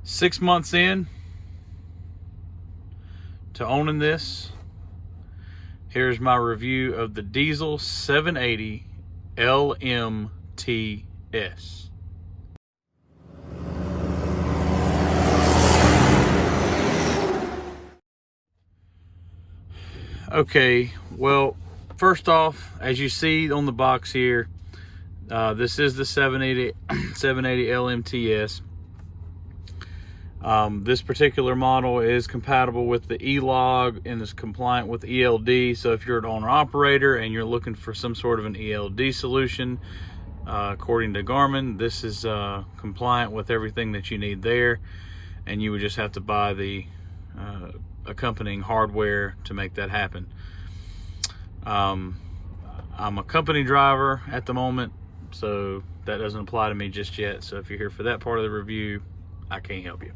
6 months in to owning this, here's my review of the Dēzl 780 LMT-S. Okay, well, first off, as you see on the box here, this is the 780 LMT-S. This particular model is compatible with the E-Log and is compliant with ELD. So if you're an owner-operator and you're looking for some sort of an ELD solution, according to Garmin, this is compliant with everything that you need there, and you would just have to buy the accompanying hardware to make that happen. I'm a company driver at the moment, so that doesn't apply to me just yet. So if you're here for that part of the review, I can't help you.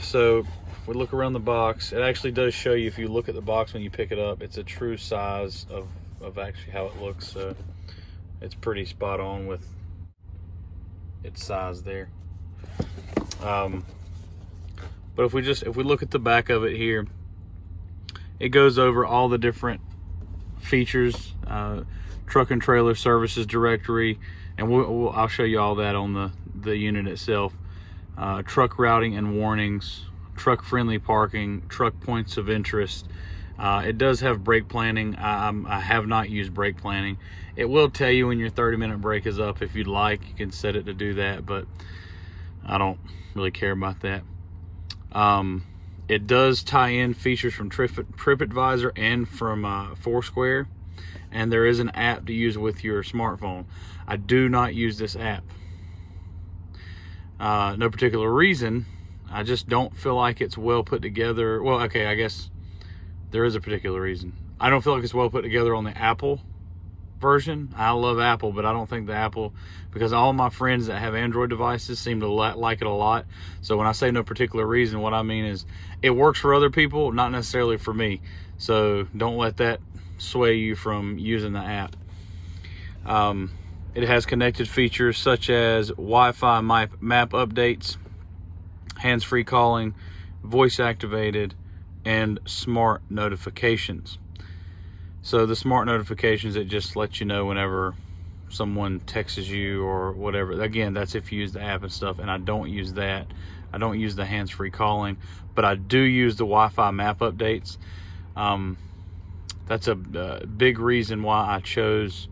So if we look around the box, it actually does show you, if you look at the box when you pick it up, it's a true size of actually how it looks. So it's pretty spot on with its size there. But if we look at the back of it here, it goes over all the different features, truck and trailer services directory, and I'll show you all that on the unit itself. Truck routing and warnings, truck friendly parking, truck points of interest. It does have brake planning. I have not used brake planning. It will tell you when your 30-minute break is up. If you'd like, you can set it to do that, but I don't really care about that. It does tie in features from TripAdvisor and from Foursquare, and there is an app to use with your smartphone. I do not use this app. No particular reason. I just don't feel like it's well put together. Well, okay, I guess there is a particular reason. I don't feel like it's well put together on the Apple version. I love Apple, but I don't think the Apple, because all my friends that have Android devices seem to like it a lot. So when I say no particular reason, what I mean is it works for other people, not necessarily for me. So don't let that sway you from using the app. It has connected features such as Wi-Fi map updates, hands-free calling, voice activated, and smart notifications. So the smart notifications, it just lets you know whenever someone texts you or whatever. Again, that's if you use the app and stuff, and I don't use that. I don't use the hands-free calling, but I do use the Wi-Fi map updates. That's a big reason why I chose,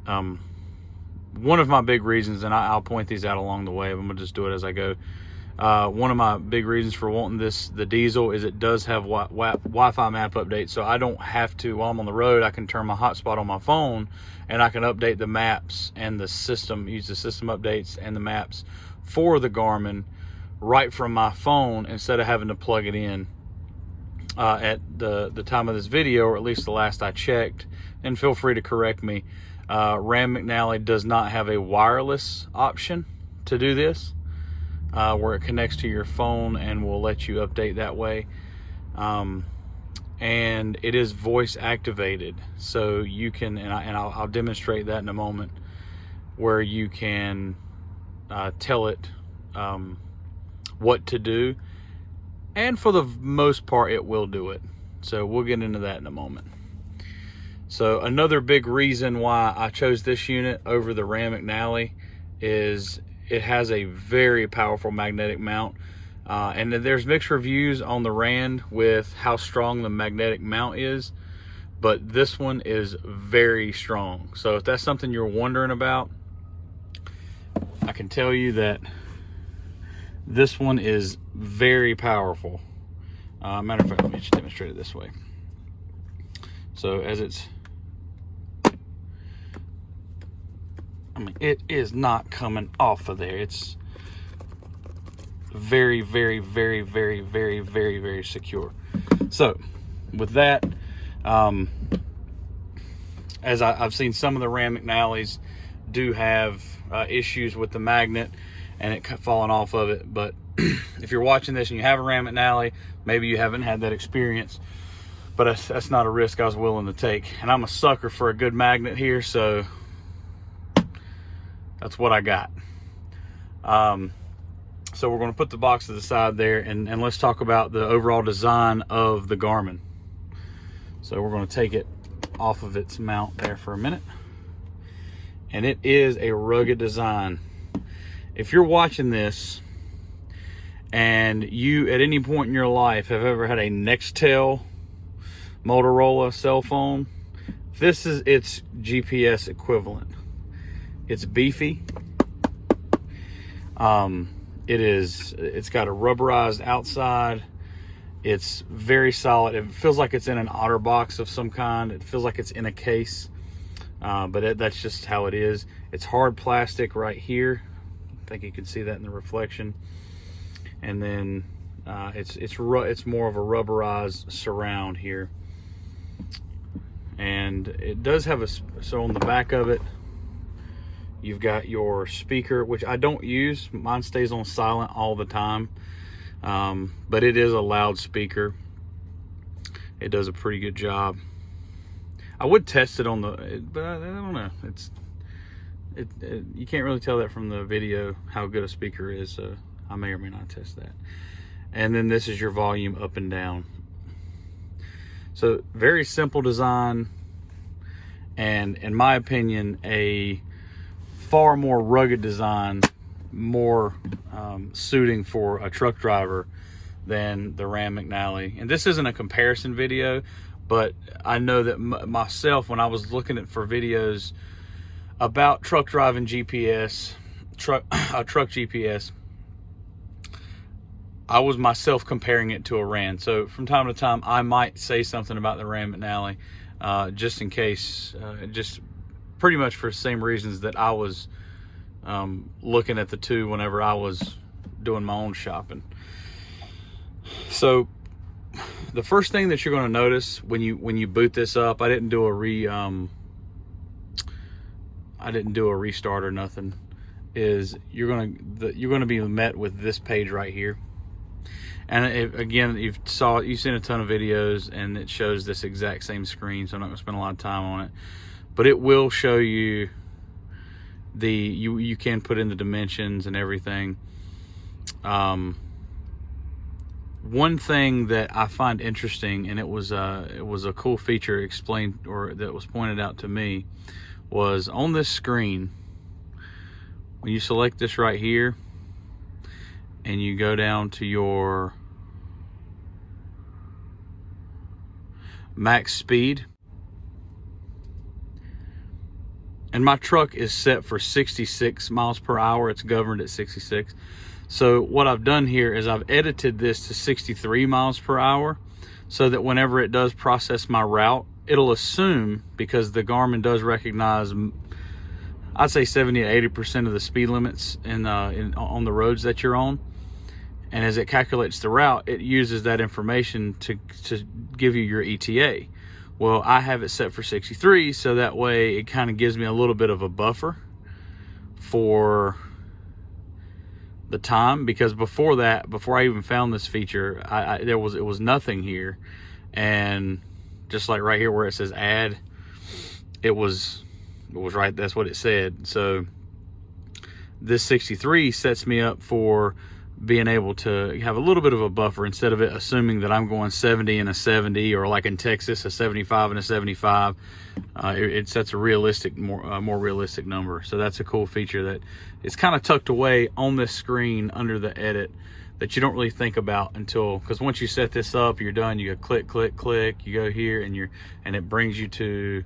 one of my big reasons, and I'll point these out along the way, but I'm gonna just do it as I go. One of my big reasons for wanting the Dēzl is it does have Wi-Fi map updates, so I don't have to, while I'm on the road, I can turn my hotspot on my phone and I can update the maps and the system, use the system updates and the maps for the Garmin right from my phone instead of having to plug it in. At the time of this video, or at least the last I checked, and feel free to correct me, Rand McNally does not have a wireless option to do this. Where it connects to your phone and will let you update that way. And it is voice activated, so you can, and I'll demonstrate that in a moment, where you can tell it what to do, and for the most part it will do it. So we'll get into that in a moment. So another big reason why I chose this unit over the Rand McNally is it has a very powerful magnetic mount, and there's mixed reviews on the Rand with how strong the magnetic mount is, but this one is very strong. So if that's something you're wondering about, I can tell you that this one is very powerful. Matter of fact, let me just demonstrate it this way. So as it's, I mean, it is not coming off of there. It's very, very, very, very, very, very, very secure. So with that, as I've seen some of the Rand McNallys do have issues with the magnet and it falling off of it. But if you're watching this and you have a Rand McNally, maybe you haven't had that experience, but that's not a risk I was willing to take. And I'm a sucker for a good magnet here, so that's what I got. So we're going to put the box to the side there, and let's talk about the overall design of the Garmin. So we're going to take it off of its mount there for a minute. And it is a rugged design. If you're watching this and you at any point in your life have ever had a Nextel Motorola cell phone, this is its GPS equivalent. It's beefy. It's got a rubberized outside. It's very solid. It feels like it's in an otter box of some kind. It feels like it's in a case, but that's just how it is. It's hard plastic right here. I think you can see that in the reflection. And then it's more of a rubberized surround here. And it does have so on the back of it, you've got your speaker, which I don't use. Mine stays on silent all the time. But it is a loudspeaker. It does a pretty good job. I would test it on but I don't know. You can't really tell that from the video how good a speaker is. So I may or may not test that. And then this is your volume up and down. So very simple design, and in my opinion, a far more rugged design, more suiting for a truck driver than the Ram McNally. And this isn't a comparison video, but I know that myself, when I was looking for videos about truck driving GPS, truck GPS, I was myself comparing it to a Ram. So from time to time, I might say something about the Ram McNally, just in case, just pretty much for the same reasons that I was looking at the two whenever I was doing my own shopping. So the first thing that you're going to notice when you boot this up, I didn't do a restart or nothing, is you're going to be met with this page right here. And again, you've seen a ton of videos, and it shows this exact same screen, so I'm not going to spend a lot of time on it. But it will show you you can put in the dimensions and everything. One thing that I find interesting, and it was a cool feature explained, or that was pointed out to me, was on this screen, when you select this right here and you go down to your max speed, and my truck is set for 66 miles per hour. It's governed at 66. So what I've done here is I've edited this to 63 miles per hour, so that whenever it does process my route, it'll assume, because the Garmin does recognize, I'd say 70 to 80% of the speed limits on the roads that you're on. And as it calculates the route, it uses that information to give you your ETA. Well, I have it set for 63, so that way it kind of gives me a little bit of a buffer for the time, because before I even found this feature, it was nothing here. And just like right here where it says add, it was right, that's what it said. So this 63 sets me up for being able to have a little bit of a buffer, instead of it assuming that I'm going 70 and a 70, or like in Texas, a 75 and a 75. It sets a realistic, more realistic number. So that's a cool feature that is kind of tucked away on this screen under the edit, that you don't really think about until, because once you set this up, you're done. You go click, click, click, you go here, and it brings you to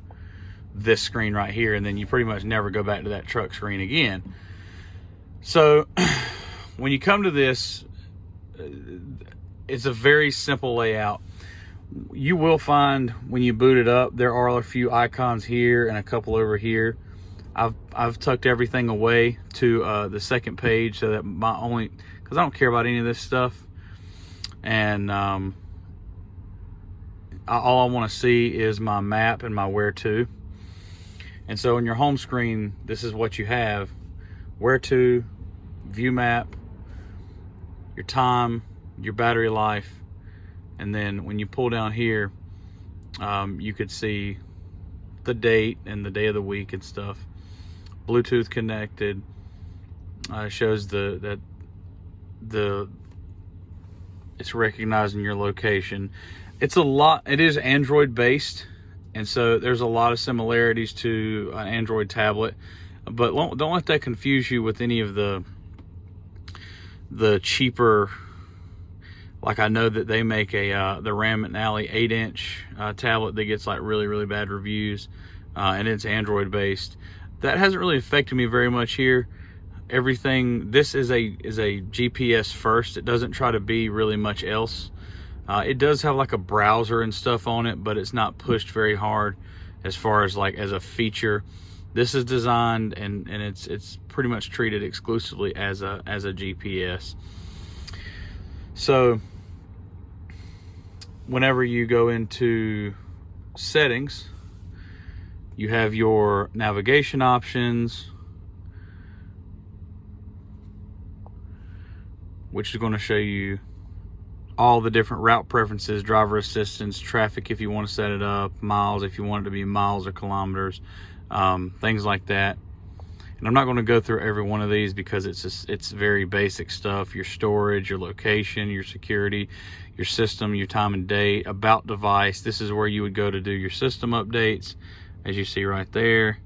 this screen right here, and then you pretty much never go back to that truck screen again. So when you come to this, it's a very simple layout. You will find when you boot it up, there are a few icons here and a couple over here. I've tucked everything away to the second page, so that because I don't care about any of this stuff, and all I want to see is my map and my where to. And so in your home screen, this is what you have: where to, view map, your time, your battery life, and then when you pull down here, you could see the date and the day of the week and stuff. Bluetooth connected, shows that it's recognizing your location. It is Android based, and so there's a lot of similarities to an Android tablet, but don't let that confuse you with any of the cheaper. Like, I know that they make the Ram McNally 8-inch tablet that gets like really bad reviews, and it's Android based. That hasn't really affected me very much here. This is a GPS first. It doesn't try to be really much else. It does have like a browser and stuff on it, but it's not pushed very hard as far as like as a feature. This is designed and it's pretty much treated exclusively as a GPS. So whenever you go into settings, you have your navigation options, which is going to show you all the different route preferences, driver assistance, traffic if you want to set it up, miles if you want it to be miles or kilometers, things like that. And I'm not going to go through every one of these because it's very basic stuff. Your storage, your location, your security, your system, your time and date, about device. This is where you would go to do your system updates, as you see right there.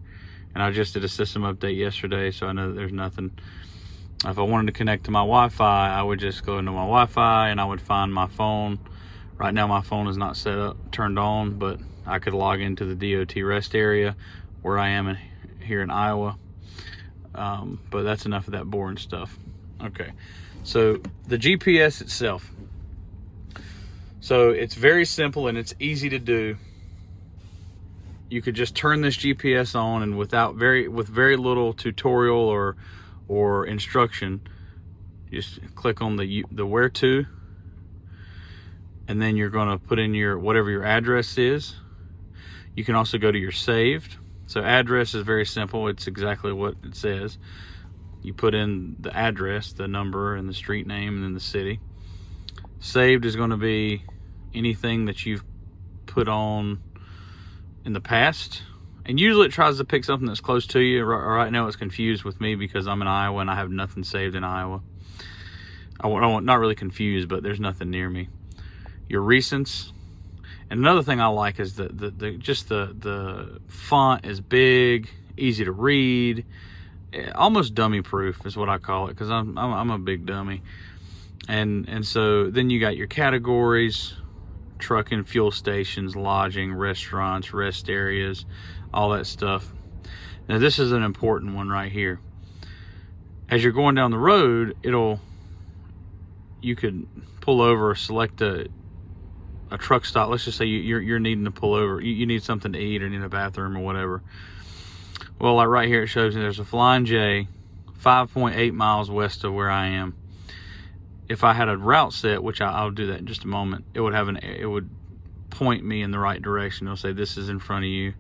And I just did a system update yesterday, so I know that there's nothing. If I wanted to connect to my Wi-Fi, I would just go into my Wi-Fi and I would find my phone. Right now my phone is not turned on, but I could log into the DOT rest area where I am here in Iowa. But that's enough of that boring stuff. Okay, so the GPS itself. So it's very simple and it's easy to do. You could just turn this GPS on, and with very little tutorial or instruction, just click on the where to, and then you're going to put in whatever your address is. You can also go to your saved. So address is very simple. It's exactly what it says. You put in the address, the number, and the street name, and then the city. Saved is going to be anything that you've put on in the past. And usually it tries to pick something that's close to you. Right now it's confused with me because I'm in Iowa and I have nothing saved in Iowa. Not really confused, but there's nothing near me. Your recents. And another thing I like is the font is big, easy to read, almost dummy proof is what I call it, because I'm a big dummy. And so then you got your categories: truck and fuel stations, lodging, restaurants, rest areas, all that stuff. Now this is an important one right here. As you're going down the road, you could pull over or select a truck stop. Let's just say you're needing to pull over. You need something to eat or need a bathroom or whatever. Well, like right here, it shows me there's a Flying J 5.8 miles west of where I am. If I had a route set, which I'll do that in just a moment, it would point me in the right direction. It'll say this is in front of you,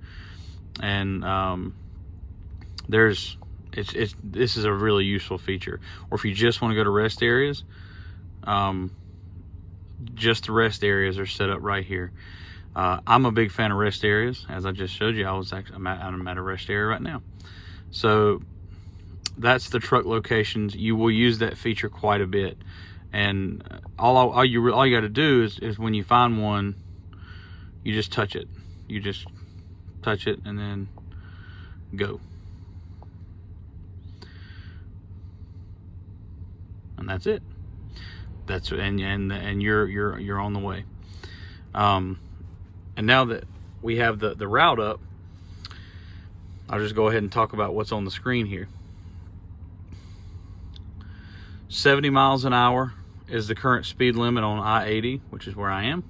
and this is a really useful feature. Or if you just want to go to rest areas, just the rest areas are set up right here. I'm a big fan of rest areas. As I just showed you, I'm at a rest area right now. So that's the truck locations. You will use that feature quite a bit. And all you got to do is when you find one, you just touch it. You just touch it and then go. And that's it. And you're on the way. And now that we have the route up, I'll just go ahead and talk about what's on the screen here. 70 miles an hour is the current speed limit on I-80, which is where I am.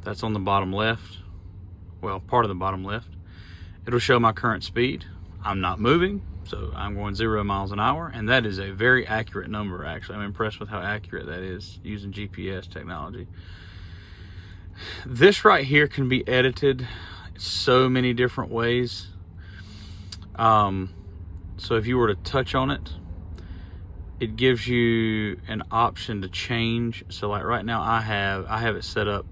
That's on the bottom left. Well, part of the bottom left. It'll show my current speed. I'm not moving, so I'm going 0 miles an hour, and that is a very accurate number, actually. I'm impressed with how accurate that is using GPS technology. This right here can be edited so many different ways. So if you were to touch on it, it gives you an option to change. So like right now I have it set up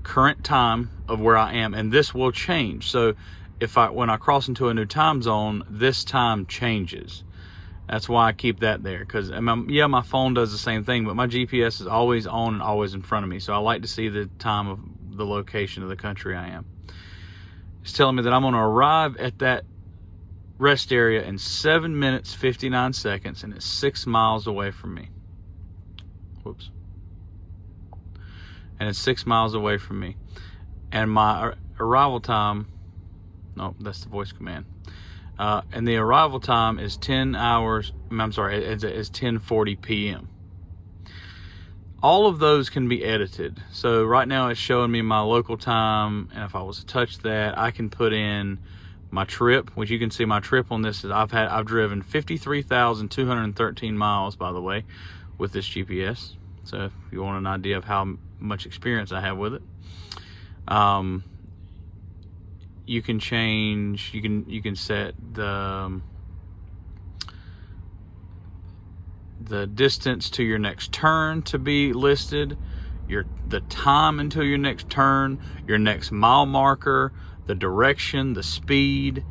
current time of where I am, and this will change. So when I cross into a new time zone, this time changes. That's why I keep that there, because yeah, my phone does the same thing, but my GPS is always on and always in front of me. So I like to see the time of the location of the country I am. It's telling me that I'm going to arrive at that rest area in 7 minutes 59 seconds, and it's 6 miles away from me. Whoops. And it's 6 miles away from me. And my arrival time, no, that's the voice command. And the arrival time is 10 hours, I'm sorry, it's 10:40 p.m. All of those can be edited. So right now it's showing me my local time, and if I was to touch that, I can put in my trip, which you can see my trip on this is I've driven 53,213 miles, by the way, with this GPS. So if you want an idea of how much experience I have with it, you can change. You can set the distance to your next turn to be listed, the time until your next turn, your next mile marker, the direction, the speed,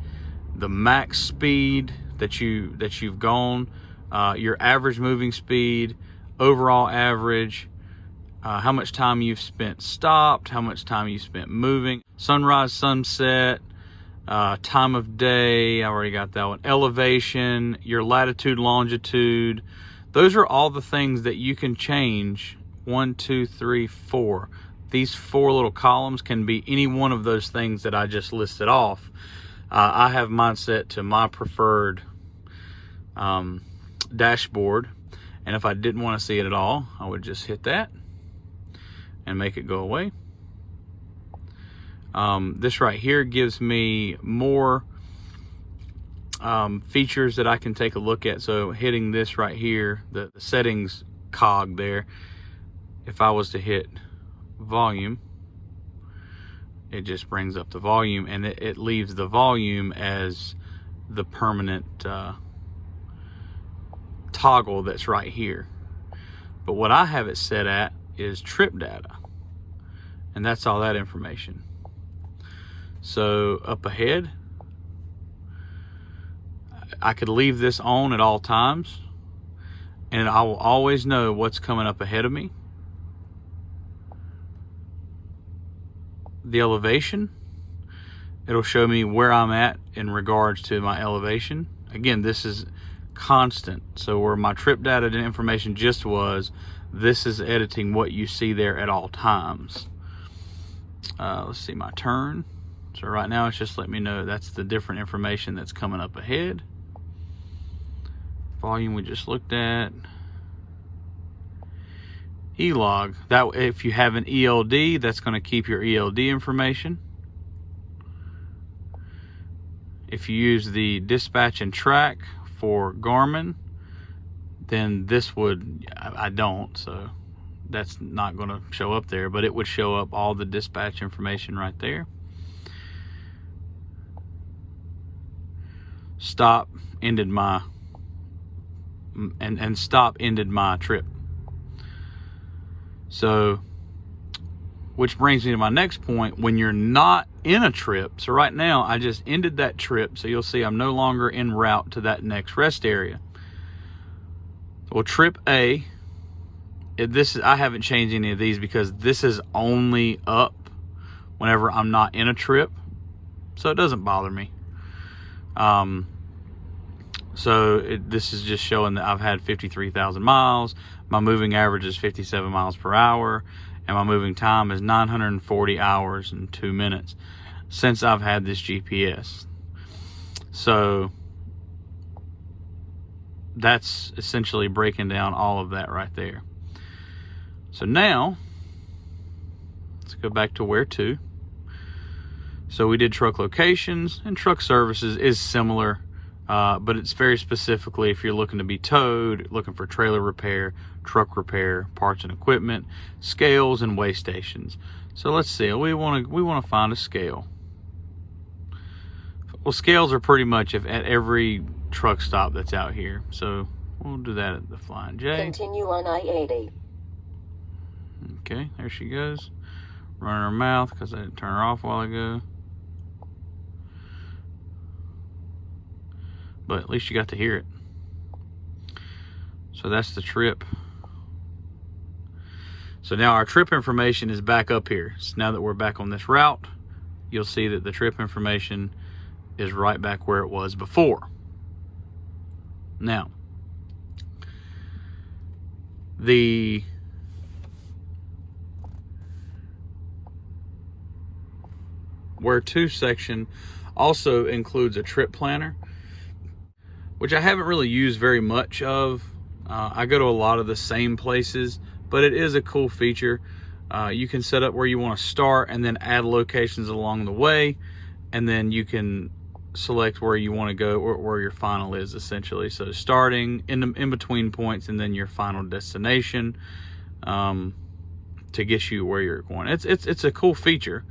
the max speed that you've gone, your average moving speed, overall average, how much time you've spent stopped, how much time you've spent moving, sunrise, sunset, time of day, I already got that one, elevation, your latitude, longitude. Those are all the things that you can change. 1, 2, 3, 4. These 4 little columns can be any one of those things that I just listed off. I have mine set to my preferred dashboard, and if I didn't want to see it at all, I would just hit that and make it go away. This right here gives me more features that I can take a look at. So hitting this right here, the settings cog there, if I was to hit volume, it just brings up the volume, and it leaves the volume as the permanent toggle that's right here. But what I have it set at is trip data, and that's all that information. So up ahead, I could leave this on at all times, and I will always know what's coming up ahead of me. The elevation, it'll show me where I'm at in regards to my elevation. Again, this is constant. So where my trip data information just was, this is editing what you see there at all times. Let's see my turn. So right now it's just letting me know that's the different information that's coming up ahead. Volume we just looked at. E-log, that if you have an ELD, that's going to keep your ELD information. If you use the dispatch and track for Garmin, then this would, I don't, so that's not going to show up there, but it would show up all the dispatch information right there. Stop ended my and stop ended my trip. So, which brings me to my next point. When you're not in a trip, so right now I just ended that trip, so you'll see I'm no longer en route to that next rest area. Well, trip A, I haven't changed any of these because this is only up whenever I'm not in a trip, so it doesn't bother me. This is just showing that I've had 53,000 miles. My moving average is 57 miles per hour, and my moving time is 940 hours and 2 minutes since I've had this GPS. So that's essentially breaking down all of that right there. So now let's go back to where to. So we did truck locations, and truck services is similar, but it's very specifically if you're looking to be towed, looking for trailer repair, truck repair, parts and equipment, scales, and weigh stations. So let's see, we want to find a scale. Well, scales are pretty much at every truck stop that's out here, so we'll do that at the Flying J. Continue on I-80. Okay, there she goes, running her mouth because I didn't turn her off a while ago. but at least you got to hear it. So that's the trip. So now our trip information is back up here. So now that we're back on this route, you'll see that the trip information is right back where it was before. Now, the where to section also includes a trip planner, which I haven't really used very much of. I go to a lot of the same places, but it is a cool feature. You can set up where you want to start and then add locations along the way, and then you can select where you want to go, or where your final is, essentially. So starting in between points, and then your final destination, to get you where you're going. It's a cool feature,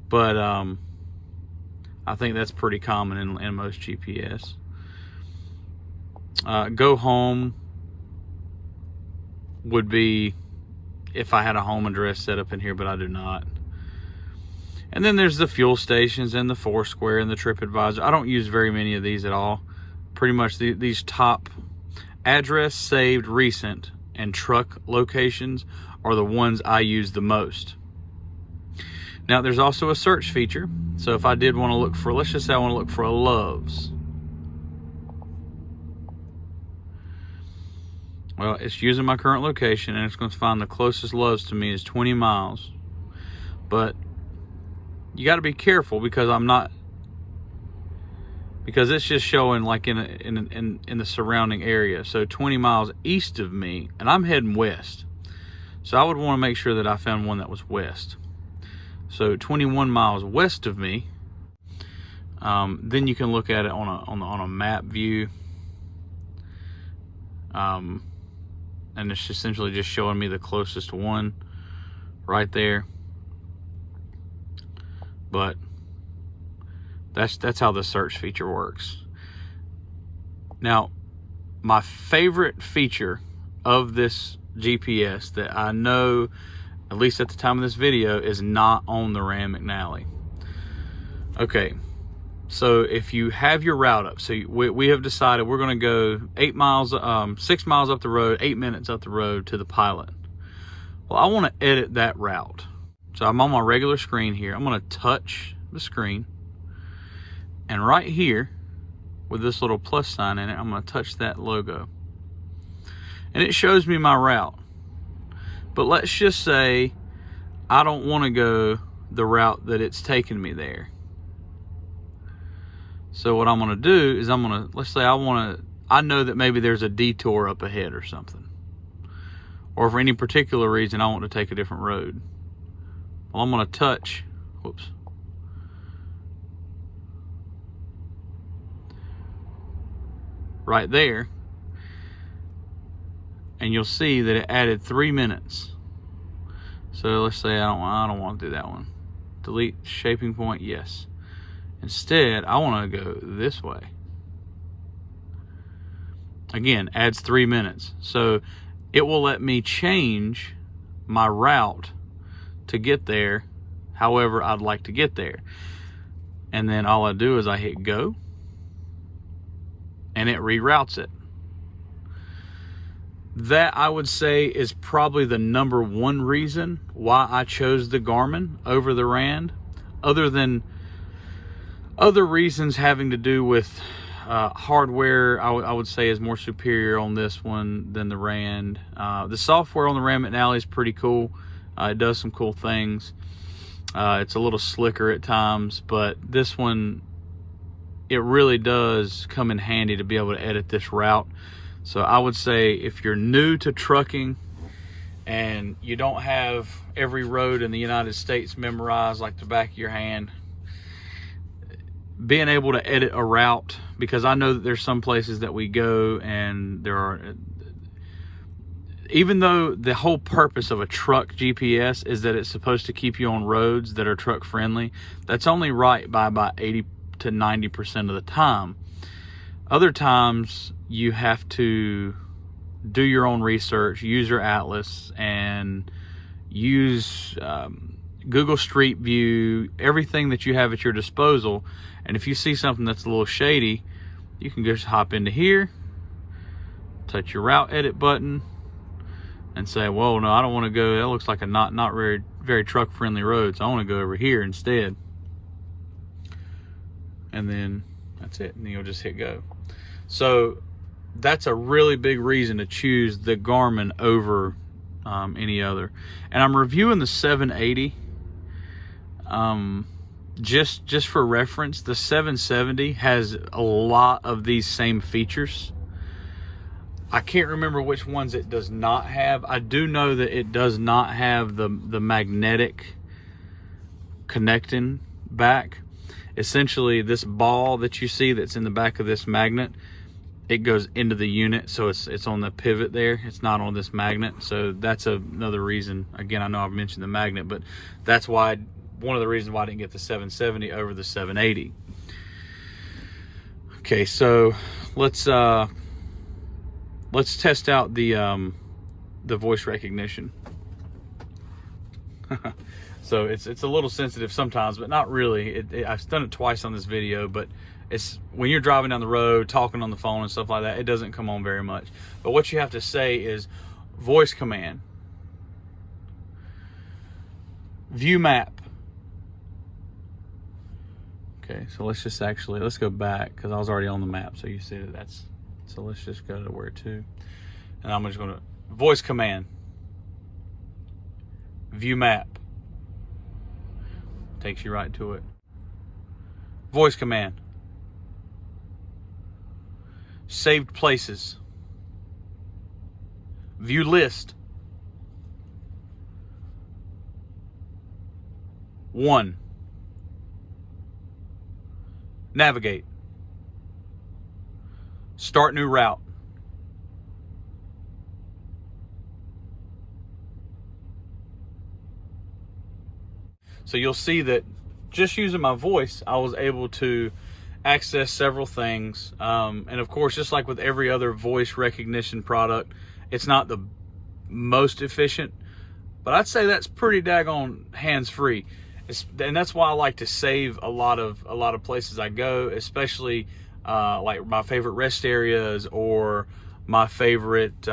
but I think that's pretty common in most GPS. Go home would be if I had a home address set up in here, but I do not. And then there's the fuel stations and the Foursquare and the TripAdvisor. I don't use very many of these at all. Pretty much these top address, saved, recent, and truck locations are the ones I use the most. Now there's also a search feature. So if I did want to look for, let's just say I want to look for a Love's. Well, it's using my current location, and it's going to find the closest Love's to me is 20 miles. But you got to be careful, because it's just showing like in the surrounding area. So 20 miles east of me, and I'm heading west. So I would want to make sure that I found one that was west. So 21 miles west of me. Then you can look at it on a map view. And it's essentially just showing me the closest one right there. But that's how the search feature works. Now, my favorite feature of this GPS that I know, at least at the time of this video, is not on the Ram McNally. Okay, so if you have your route up, so we have decided we're going to go 6 miles up the road, 8 minutes up the road to the Pilot. Well, I want to edit that route. So I'm on my regular screen here. I'm going to touch the screen, and right here with this little plus sign in it, I'm going to touch that logo, and it shows me my route. But let's just say I don't want to go the route that it's taking me there. So what I'm going to do is let's say I know that maybe there's a detour up ahead or something, or for any particular reason I want to take a different road. Well, I'm going to touch, right there, and you'll see that it added 3 minutes. So let's say I don't want to do that one. Delete shaping point, yes. Instead, I want to go this way. Again, adds 3 minutes. So it will let me change my route to get there however I'd like to get there. And then all I do is I hit go, and it reroutes it. That, I would say, is probably the #1 reason why I chose the Garmin over the Rand, other than other reasons having to do with hardware. I would say is more superior on this one than the Rand. The software on the Ram McNally is pretty cool. It does some cool things. It's a little slicker at times, but this one, it really does come in handy to be able to edit this route. So I would say if you're new to trucking and you don't have every road in the United States memorized like the back of your hand, being able to edit a route, because I know that there's some places that we go and there are, even though the whole purpose of a truck GPS is that it's supposed to keep you on roads that are truck friendly, that's only right by about 80 to 90% of the time. Other times you have to do your own research, use your atlas, and use Google Street View, everything that you have at your disposal. And if you see something that's a little shady, you can just hop into here, touch your route edit button, and say, well, no, I don't want to go, that looks like a not very truck friendly road, so I want to go over here instead. And then that's it, and you'll just hit go. So that's a really big reason to choose the Garmin over any other. And I'm reviewing the 780. Just for reference, the 770 has a lot of these same features. I can't remember which ones it does not have. I do know that it does not have the magnetic connecting back. Essentially, this ball that you see that's in the back of this magnet, it goes into the unit, so it's on the pivot there. It's not on this magnet, so that's another reason. Again, I know I've mentioned the magnet, but that's why, one of the reasons why I didn't get the 770 over the 780. Okay, so let's test out the voice recognition. So it's a little sensitive sometimes, but not really. I've done it twice on this video, but it's when you're driving down the road, talking on the phone and stuff like that, it doesn't come on very much. But what you have to say is voice command, view map. Okay, so let's go back, because I was already on the map, so you see that's, so let's just go to where to, and I'm just going to voice command, view map, takes you right to it. Voice command, saved places, view list, 1, navigate, start new route, so you'll see that just using my voice, I was able to access several things. And of course, just like with every other voice recognition product, it's not the most efficient, but I'd say that's pretty daggone hands-free. And that's why I like to save a lot of places I go, especially like my favorite rest areas, or my favorite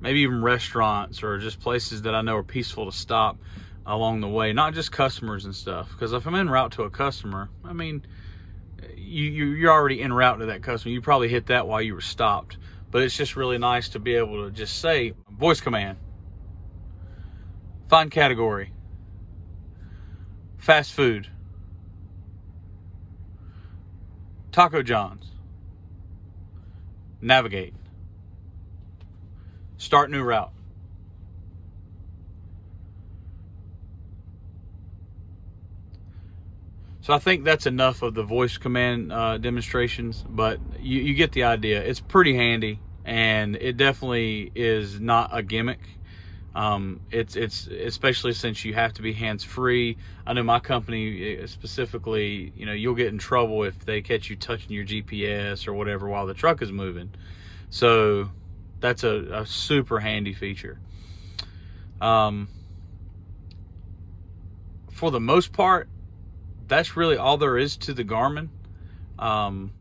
maybe even restaurants, or just places that I know are peaceful to stop along the way, not just customers and stuff. Because if I'm en route to a customer, I mean, you're already en route to that customer. You probably hit that while you were stopped. But it's just really nice to be able to just say voice command, find category, fast food, Taco John's, navigate, start new route. So I think that's enough of the voice command demonstrations, but you get the idea. It's pretty handy, and it definitely is not a gimmick. It's especially since you have to be hands-free. I know my company specifically, you know, you'll get in trouble if they catch you touching your GPS or whatever while the truck is moving. So that's a super handy feature. For the most part, that's really all there is to the Garmin. Oh,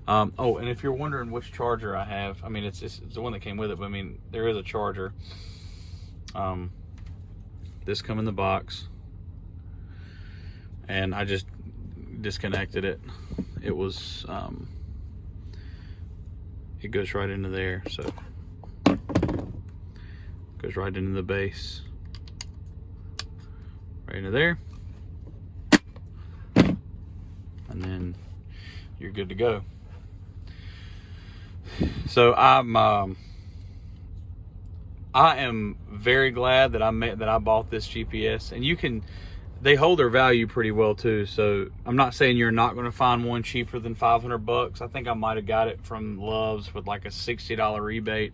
and if you're wondering which charger I have, I mean, it's the one that came with it, but I mean, there is a charger. This come in the box, and I just disconnected it. It was, it goes right into there, so goes right into the base, right into there. And then you're good to go. So I am very glad that I bought this GPS, and they hold their value pretty well too. So I'm not saying you're not going to find one cheaper than $500. I think I might have got it from Love's with like a $60 rebate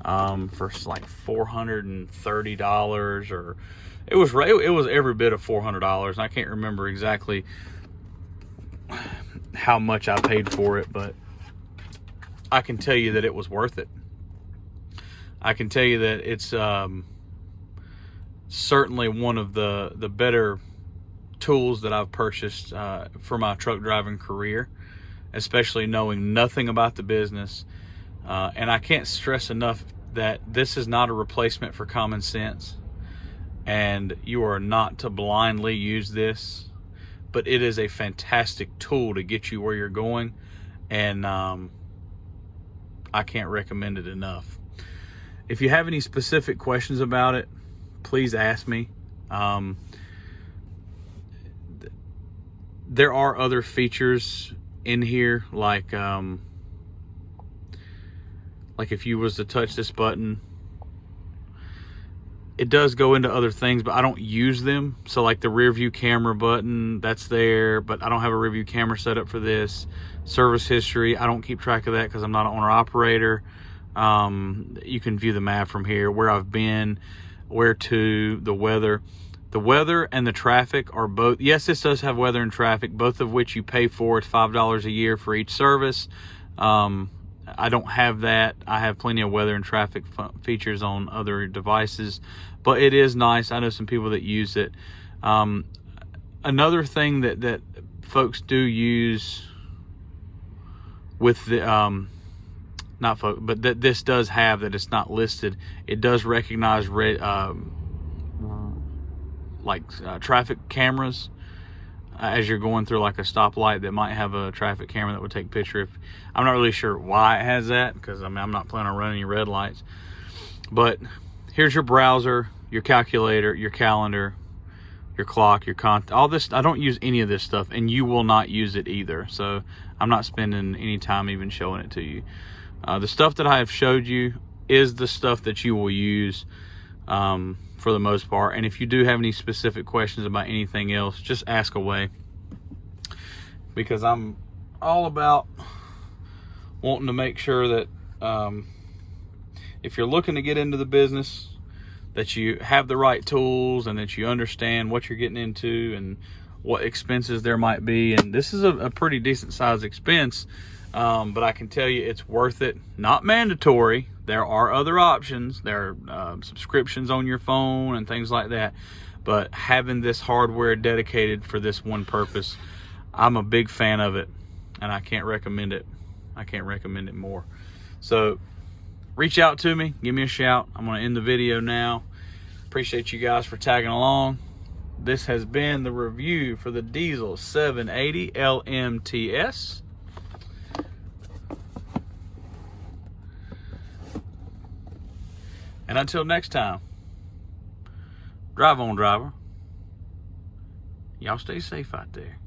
for like $430, or it was every bit of $400. And I can't remember exactly how much I paid for it, but I can tell you that it was worth it. I can tell you that it's certainly one of the better tools that I've purchased for my truck driving career. especially knowing nothing about the business. And I can't stress enough that this is not a replacement for common sense, and you are not to blindly use this, but it is a fantastic tool to get you where you're going, and I can't recommend it enough. If you have any specific questions about it, please ask me. There are other features in here, like if you was to touch this button, it does go into other things, but I don't use them. So like the rear view camera button, that's there, but I don't have a rear view camera set up for this. Service history, I don't keep track of that because I'm not an owner operator. You can view the map from here, where I've been, where to, the weather. The weather and the traffic are both, yes, this does have weather and traffic, both of which you pay for. It's $5 a year for each service. I don't have that. I have plenty of weather and traffic features on other devices, but it is nice. I know some people that use it. Another thing that folks do use with the, not folks, but that this does have, that it's not listed, it does recognize traffic cameras as you're going through like a stoplight that might have a traffic camera that would take a picture. If I'm not really sure why it has that, because I mean, I'm not planning on running any red lights. But here's your browser, your calculator, your calendar, your clock, your all this. I don't use any of this stuff, and you will not use it either, so I'm not spending any time even showing it to you. The stuff that I have showed you is the stuff that you will use for the most part. And if you do have any specific questions about anything else, just ask away, because I'm all about wanting to make sure that if you're looking to get into the business, that you have the right tools and that you understand what you're getting into and what expenses there might be. And this is a pretty decent sized expense, but I can tell you it's worth it. Not mandatory. There are other options. There are subscriptions on your phone and things like that. But having this hardware dedicated for this one purpose, I'm a big fan of it, and I can't recommend it. I can't recommend it more. So reach out to me. Give me a shout. I'm going to end the video now. Appreciate you guys for tagging along. This has been the review for the Dēzl 780 LMT-S. And until next time, drive on, driver. Y'all stay safe out there.